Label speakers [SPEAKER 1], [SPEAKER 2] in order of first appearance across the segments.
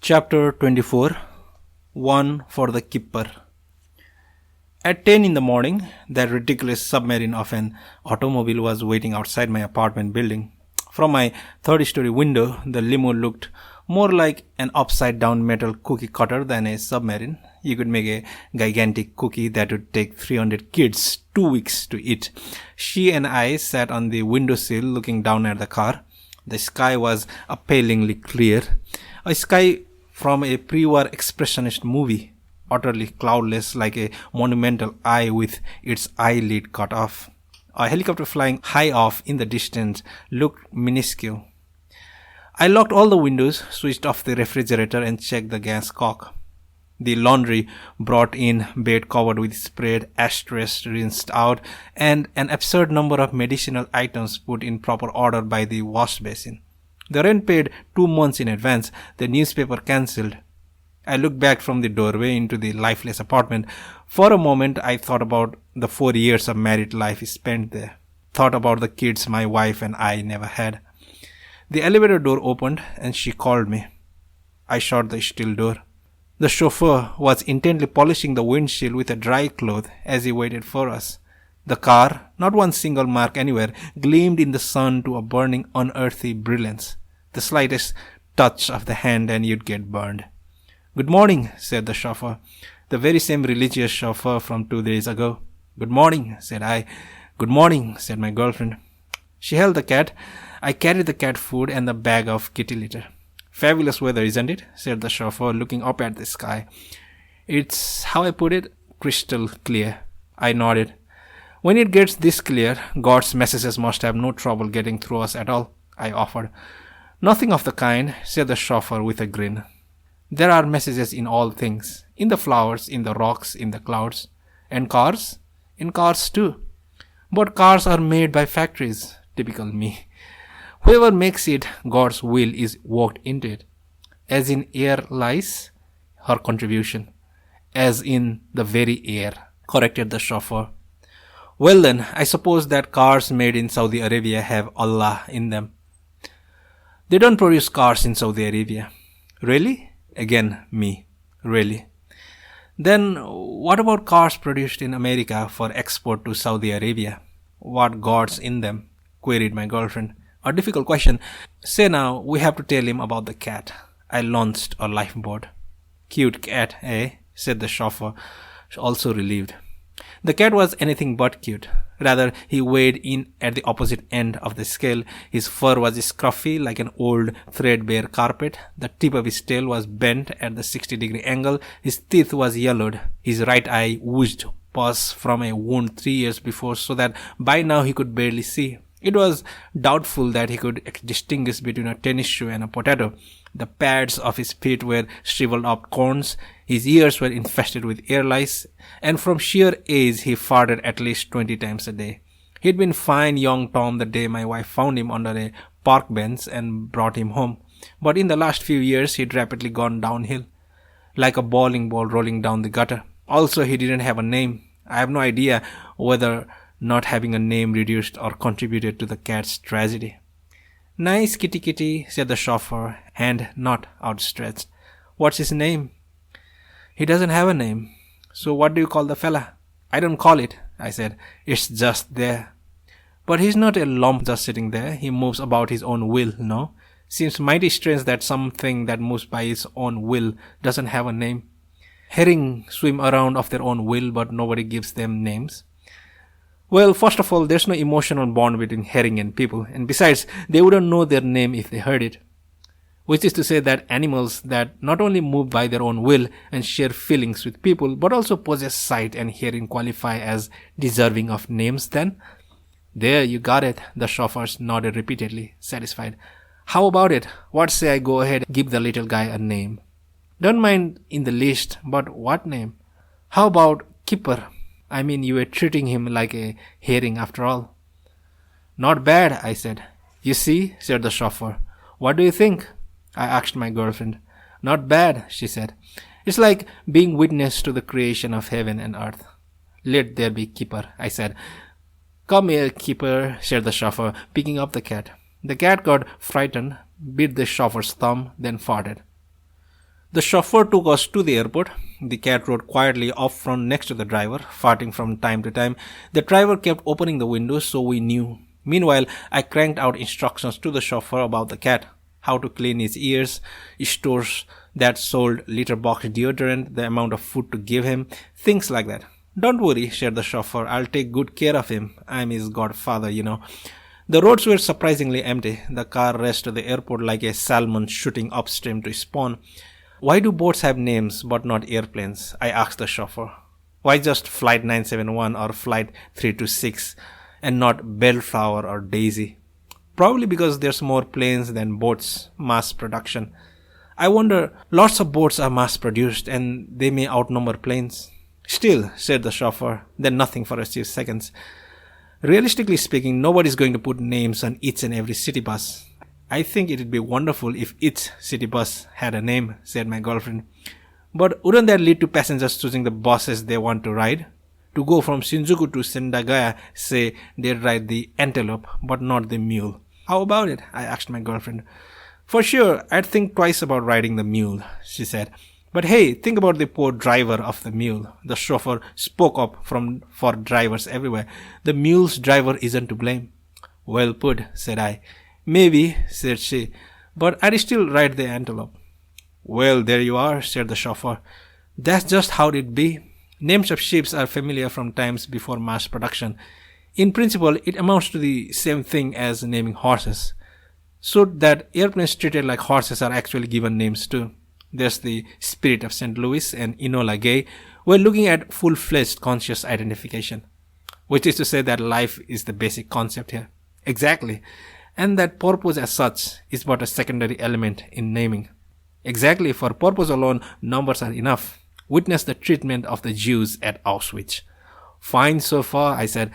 [SPEAKER 1] Chapter 24 One for the Keeper. At 10 in the morning, that ridiculous submarine of an automobile was waiting outside my apartment building. From my third-story window, the limo looked more like an upside-down metal cookie cutter than a submarine. You could make a gigantic cookie that would take 300 kids 2 weeks to eat. She and I sat on the windowsill looking down at the car. The sky was appallingly clear. A sky from a pre-war expressionist movie, utterly cloudless like a monumental eye with its eyelid cut off. A helicopter flying high off in the distance looked minuscule. I locked all the windows, switched off the refrigerator and checked the gas cock. The laundry brought in, bed covered with spread, ashtrays rinsed out, and an absurd number of medicinal items put in proper order by the wash basin. The rent paid 2 months in advance, the newspaper cancelled. I looked back from the doorway into the lifeless apartment. For a moment, I thought about the 4 years of married life spent there. Thought about the kids my wife and I never had. The elevator door opened and she called me. I shut the steel door. The chauffeur was intently polishing the windshield with a dry cloth as he waited for us. The car, not one single mark anywhere, gleamed in the sun to a burning, unearthly brilliance. The slightest touch of the hand and you'd get burned. "Good morning," said the chauffeur, the very same religious chauffeur from 2 days ago. "Good morning," said I. "Good morning," said my girlfriend. She held the cat. I carried the cat food and the bag of kitty litter. "Fabulous weather, isn't it?" said the chauffeur, looking up at the sky. "It's, how I put it, crystal clear." I nodded. "When it gets this clear, God's messages must have no trouble getting through us at all," I offered. "Nothing of the kind," said the chauffeur with a grin. "There are messages in all things, in the flowers, in the rocks, in the clouds. And cars? In cars too. But cars are made by factories. Typical me. Whoever makes it, God's will is worked into it. As in air lies, her contribution. As in the very air," corrected the chauffeur. "Well then, I suppose that cars made in Saudi Arabia have Allah in them." "They don't produce cars in Saudi Arabia." "Really?" Again, me. "Really?" "Then what about cars produced in America for export to Saudi Arabia? What God's in them?" queried my girlfriend. A difficult question. "Say now, we have to tell him about the cat." I launched a lifeboat. "Cute cat, eh?" said the chauffeur, also relieved. The cat was anything but cute. Rather, he weighed in at the opposite end of the scale. His fur was scruffy like an old threadbare carpet. The tip of his tail was bent at the 60-degree angle. His teeth was yellowed. His right eye oozed pus from a wound 3 years before, so that by now he could barely see. It was doubtful that he could distinguish between a tennis shoe and a potato. The pads of his feet were shriveled up corns. His ears were infested with air lice, and from sheer age he farted at least 20 times a day. He'd been fine young Tom the day my wife found him under a park bench and brought him home. But in the last few years he'd rapidly gone downhill, like a bowling ball rolling down the gutter. Also, he didn't have a name. I have no idea whether not having a name reduced or contributed to the cat's tragedy. "Nice kitty kitty," said the chauffeur, hand not outstretched. "What's his name?" "He doesn't have a name." "So what do you call the fella?" "I don't call it," I said. "It's just there." "But he's not a lump just sitting there. He moves about his own will, no? Seems mighty strange that something that moves by its own will doesn't have a name. Herring swim around of their own will, but nobody gives them names." "Well, first of all, there's no emotional bond between herring and people, and besides, they wouldn't know their name if they heard it. Which is to say that animals that not only move by their own will and share feelings with people, but also possess sight and hearing qualify as deserving of names then?" "There, you got it," the chauffeur nodded repeatedly, satisfied. "How about it? What say I go ahead and give the little guy a name?" "Don't mind in the least, but what name?" "How about Keeper? I mean, you were treating him like a herring after all." "Not bad," I said. "You see," said the chauffeur. "What do you think?" I asked my girlfriend. "Not bad," she said. "It's like being witness to the creation of heaven and earth." "Let there be Keeper," I said. "Come here, Keeper," said the chauffeur, picking up the cat. The cat got frightened, bit the chauffeur's thumb, then farted. The chauffeur took us to the airport. The cat rode quietly up front next to the driver, farting from time to time. The driver kept opening the windows so we knew. Meanwhile, I cranked out instructions to the chauffeur about the cat, how to clean his ears, stores that sold litter box deodorant, the amount of food to give him, things like that. Don't worry, said the chauffeur. I'll take good care of him. I'm his godfather, you know. The roads were surprisingly empty. The car raced to the airport like a salmon shooting upstream to spawn. Why do boats have names but not airplanes? I asked the chauffeur. Why just Flight 971 or Flight 326 and not Bellflower or Daisy? Probably because there's more planes than boats, mass production. I wonder, lots of boats are mass produced and they may outnumber planes. Still, said the chauffeur, then nothing for a few seconds. Realistically speaking, nobody's going to put names on each and every city bus. I think it'd be wonderful if each city bus had a name, said my girlfriend. But wouldn't that lead to passengers choosing the buses they want to ride? To go from Shinjuku to Sendagaya, say they'd ride the antelope, but not the mule. How about it? I asked my girlfriend. For sure, I'd think twice about riding the mule, she said. But hey, think about the poor driver of the mule. The chauffeur spoke up for drivers everywhere. The mule's driver isn't to blame. Well put, said I. Maybe, said she, but I'd still ride the antelope. Well, there you are, said the chauffeur. That's just how it'd be. Names of ships are familiar from times before mass production. In principle, it amounts to the same thing as naming horses. So that airplanes treated like horses are actually given names too. There's the Spirit of St. Louis and Enola Gay. We're looking at full-fledged conscious identification, which is to say that life is the basic concept here. Exactly. And that purpose as such is but a secondary element in naming. Exactly, for purpose alone, numbers are enough. Witness the treatment of the Jews at Auschwitz. Fine so far, I said.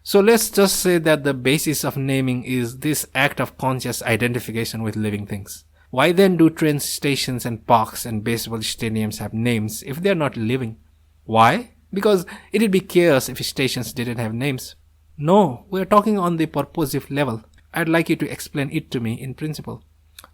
[SPEAKER 1] So let's just say that the basis of naming is this act of conscious identification with living things. Why then do train stations and parks and baseball stadiums have names if they're not living? Why? Because it'd be chaos if stations didn't have names. No, we're talking on the purposive level. I'd like you to explain it to me in principle.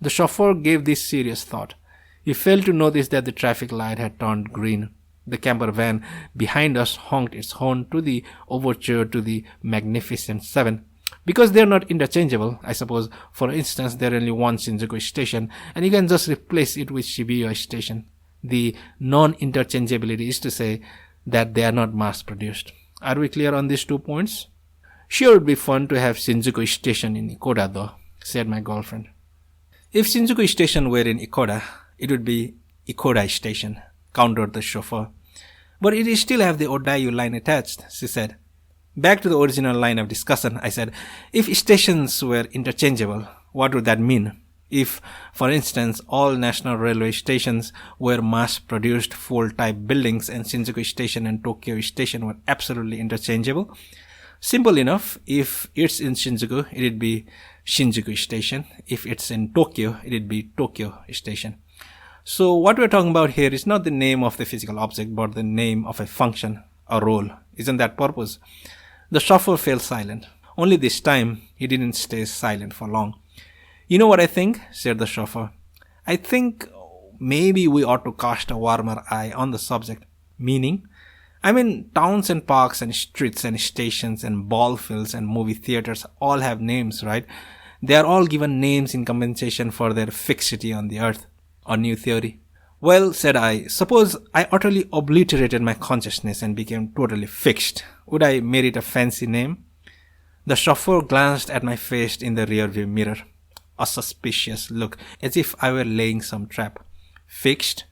[SPEAKER 1] The chauffeur gave this serious thought. He failed to notice that the traffic light had turned green. The camper van behind us honked its horn to the overture to the Magnificent Seven. Because they're not interchangeable, I suppose, for instance, there's only one Shinjuku station, and you can just replace it with Shibuya station. The non-interchangeability is to say that they are not mass-produced. Are we clear on these 2 points? Sure, it'd be fun to have Shinjuku station in Ikoda though, said my girlfriend. If Shinjuku station were in Ikoda, it would be Ikoda station, countered the chauffeur. But it still have the Odayu line attached, she said. Back to the original line of discussion, I said, if stations were interchangeable, what would that mean? If, for instance, all national railway stations were mass-produced full-type buildings and Shinjuku station and Tokyo station were absolutely interchangeable, simple enough, if it's in Shinjuku, it'd be Shinjuku station. If it's in Tokyo, it'd be Tokyo station. So what we're talking about here is not the name of the physical object, but the name of a function, a role. Isn't that purpose? The chauffeur fell silent. Only this time, he didn't stay silent for long. You know what I think? Said the chauffeur. I think maybe we ought to cast a warmer eye on the subject. Meaning? I mean, towns and parks and streets and stations and ball fields and movie theaters all have names, right? They are all given names in compensation for their fixity on the earth. A new theory. Well, said I, suppose I utterly obliterated my consciousness and became totally fixed. Would I merit a fancy name? The chauffeur glanced at my face in the rearview mirror. A suspicious look, as if I were laying some trap. Fixed?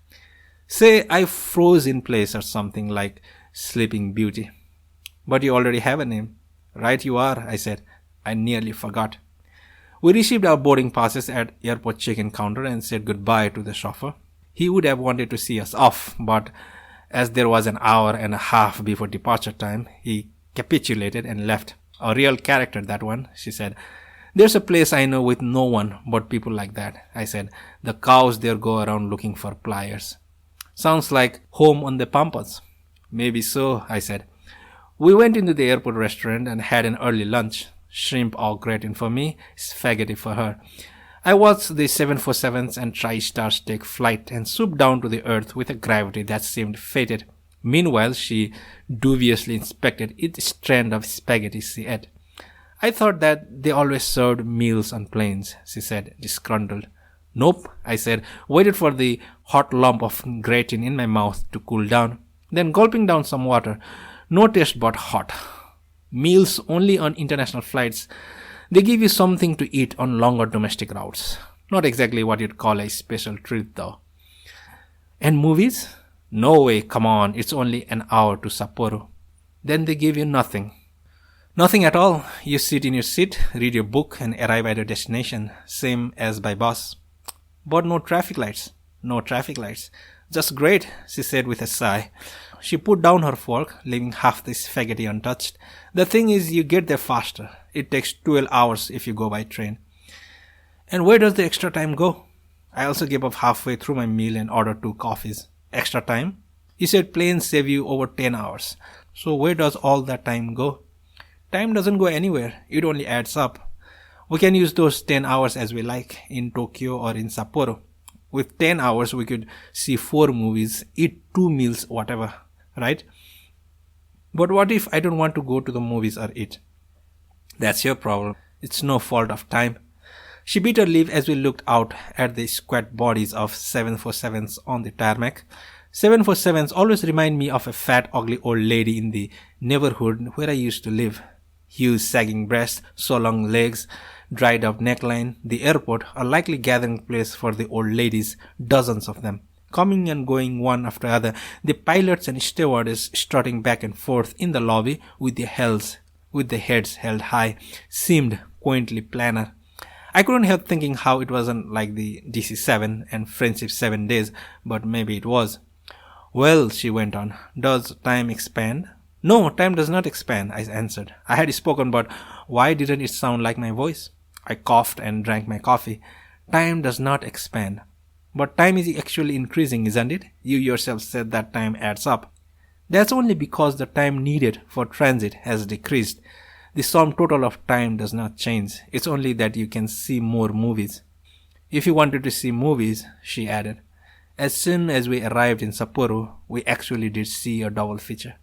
[SPEAKER 1] Say I froze in place or something like Sleeping Beauty. But you already have a name. Right you are, I said. I nearly forgot. We received our boarding passes at airport check-in counter and said goodbye to the chauffeur. He would have wanted to see us off, but as there was an hour and a half before departure time, he capitulated and left. A real character, that one, she said. There's a place I know with no one but people like that, I said. The cows there go around looking for pliers. Sounds like home on the Pampas. Maybe so, I said. We went into the airport restaurant and had an early lunch. Shrimp au gratin for me, spaghetti for her. I watched the 747s and TriStars take flight and swoop down to the earth with a gravity that seemed fated. Meanwhile, she dubiously inspected each strand of spaghetti she ate. I thought that they always served meals on planes, she said, disgruntled. Nope, I said, waited for the hot lump of gratin in my mouth to cool down, then gulping down some water. No taste but hot. Meals only on international flights. They give you something to eat on longer domestic routes. Not exactly what you'd call a special treat, though. And movies? No way, come on, it's only an hour to Sapporo. Then they give you nothing. Nothing at all. You sit in your seat, read your book, and arrive at your destination, same as by bus. But no traffic lights. No traffic lights. Just great, she said with a sigh. She put down her fork, leaving half the spaghetti untouched. The thing is, you get there faster. It takes 12 hours if you go by train. And where does the extra time go? I also gave up halfway through my meal and ordered 2 coffees. Extra time? You said planes save you over 10 hours. So where does all that time go? Time doesn't go anywhere. It only adds up. We can use those 10 hours as we like in Tokyo or in Sapporo. With 10 hours, we could see 4 movies, eat 2 meals, whatever, right? But what if I don't want to go to the movies or eat? That's your problem. It's no fault of time. She bit her lip as we looked out at the squat bodies of 747s on the tarmac. 747s always remind me of a fat, ugly old lady in the neighborhood where I used to live. Huge sagging breasts, so long legs, dried up neckline, the airport, a likely gathering place for the old ladies, dozens of them, coming and going one after other, the pilots and stewardess strutting back and forth in the lobby with the heads held high, seemed quaintly plainer. I couldn't help thinking how it wasn't like the DC-7 and Friendship 7 days, but maybe it was. Well, she went on, does time expand? No, time does not expand, I answered. I had spoken, but why didn't it sound like my voice? I coughed and drank my coffee. Time does not expand. But time is actually increasing, isn't it? You yourself said that time adds up. That's only because the time needed for transit has decreased. The sum total of time does not change. It's only that you can see more movies. If you wanted to see movies, she added. As soon as we arrived in Sapporo, we actually did see a double feature.